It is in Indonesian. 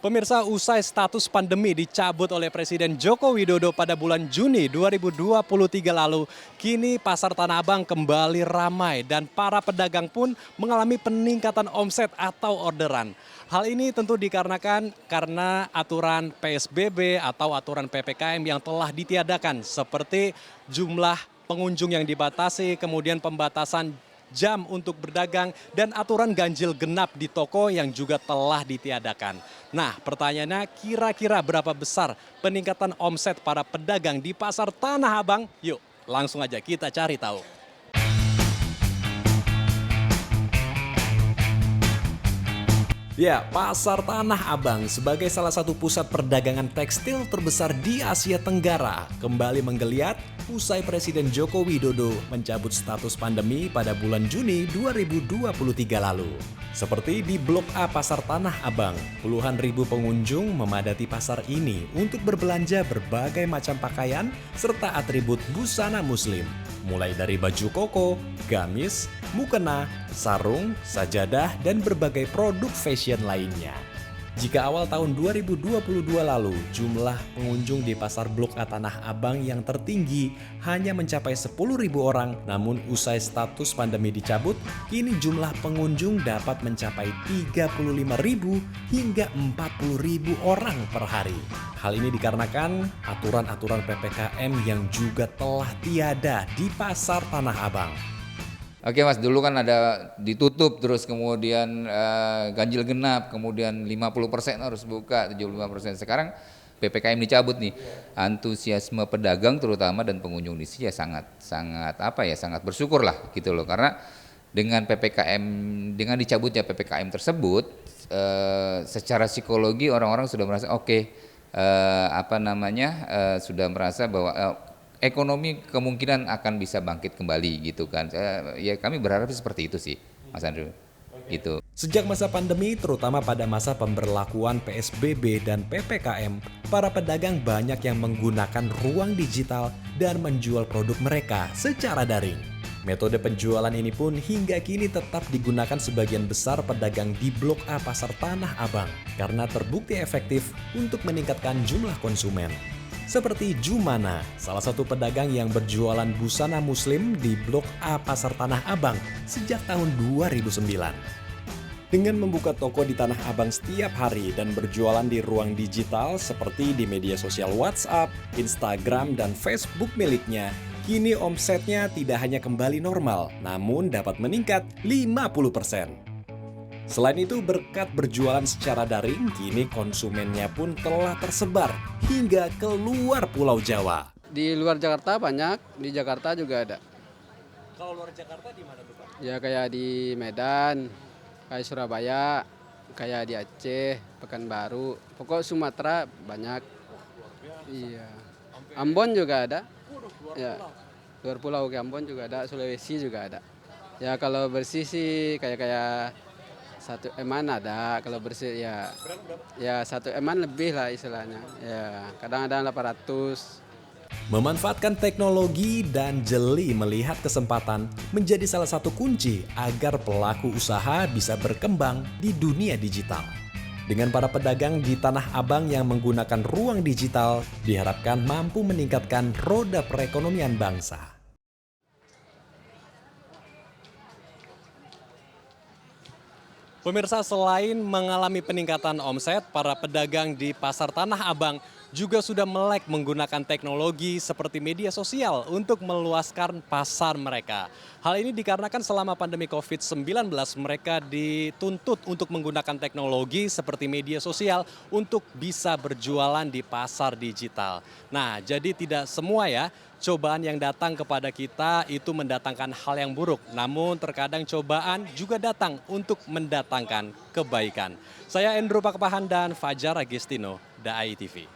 Pemirsa, usai status pandemi dicabut oleh Presiden Joko Widodo pada bulan Juni 2023 lalu, kini pasar Tanah Abang kembali ramai dan para pedagang pun mengalami peningkatan omset atau orderan. Hal ini tentu dikarenakan karena aturan PSBB atau aturan PPKM yang telah ditiadakan, seperti jumlah pengunjung yang dibatasi, kemudian pembatasan jam untuk berdagang, dan aturan ganjil genap di toko yang juga telah ditiadakan. Nah, pertanyaannya, kira-kira berapa besar peningkatan omset para pedagang di pasar Tanah Abang? Yuk, langsung aja kita cari tahu. Ya, Pasar Tanah Abang sebagai salah satu pusat perdagangan tekstil terbesar di Asia Tenggara kembali menggeliat usai Presiden Joko Widodo mencabut status pandemi pada bulan Juni 2023 lalu. Seperti di Blok A Pasar Tanah Abang, puluhan ribu pengunjung memadati pasar ini untuk berbelanja berbagai macam pakaian serta atribut busana muslim. Mulai dari baju koko, gamis, mukena, sarung, sajadah, dan berbagai produk fashion lainnya. Jika awal tahun 2022 lalu jumlah pengunjung di pasar Blok A Tanah Abang yang tertinggi hanya mencapai 10.000 orang, namun usai status pandemi dicabut, kini jumlah pengunjung dapat mencapai 35.000 hingga 40.000 orang per hari. Hal ini dikarenakan aturan-aturan PPKM yang juga telah tiada di pasar Tanah Abang. Oke Mas, dulu kan ada ditutup terus kemudian ganjil genap, kemudian 50% harus buka, 75%. Sekarang PPKM dicabut nih. Antusiasme pedagang terutama dan pengunjung di sini ya sangat bersyukur lah gitu loh. Karena dengan dengan dicabutnya PPKM tersebut secara psikologi orang-orang sudah merasa sudah merasa bahwa ekonomi kemungkinan akan bisa bangkit kembali gitu kan. Ya kami berharap seperti itu sih, Mas Andrew. Gitu. Sejak masa pandemi, terutama pada masa pemberlakuan PSBB dan PPKM, para pedagang banyak yang menggunakan ruang digital dan menjual produk mereka secara daring. Metode penjualan ini pun hingga kini tetap digunakan sebagian besar pedagang di Blok A Pasar Tanah Abang karena terbukti efektif untuk meningkatkan jumlah konsumen. Seperti Jumana, salah satu pedagang yang berjualan busana muslim di Blok A Pasar Tanah Abang sejak tahun 2009. Dengan membuka toko di Tanah Abang setiap hari dan berjualan di ruang digital seperti di media sosial WhatsApp, Instagram, dan Facebook miliknya, kini omsetnya tidak hanya kembali normal, namun dapat meningkat 50%. Selain itu, berkat berjualan secara daring, kini konsumennya pun telah tersebar hingga keluar Pulau Jawa. Di luar Jakarta banyak, di Jakarta juga ada. Kalau luar Jakarta di mana tuh, Pak? Ya kayak di Medan, kayak Surabaya, kayak di Aceh, Pekanbaru, pokok Sumatera banyak. Iya. Ambon juga ada. Ya. Luar pulau ke Ambon juga ada, Sulawesi juga ada. Ya kalau bersih sih kayak 1 eman ada, kalau bersih ya 1 eman lebih lah istilahnya. Ya, kadang ada 800. Memanfaatkan teknologi dan jeli melihat kesempatan menjadi salah satu kunci agar pelaku usaha bisa berkembang di dunia digital. Dengan para pedagang di Tanah Abang yang menggunakan ruang digital, diharapkan mampu meningkatkan roda perekonomian bangsa. Pemirsa, selain mengalami peningkatan omset, para pedagang di Pasar Tanah Abang juga sudah melek menggunakan teknologi seperti media sosial untuk meluaskan pasar mereka. Hal ini dikarenakan selama pandemi COVID-19 mereka dituntut untuk menggunakan teknologi seperti media sosial untuk bisa berjualan di pasar digital. Nah, jadi tidak semua ya cobaan yang datang kepada kita itu mendatangkan hal yang buruk. Namun terkadang cobaan juga datang untuk mendatangkan kebaikan. Saya Endro Pakpahan dan Fajar Agistino, DAI TV.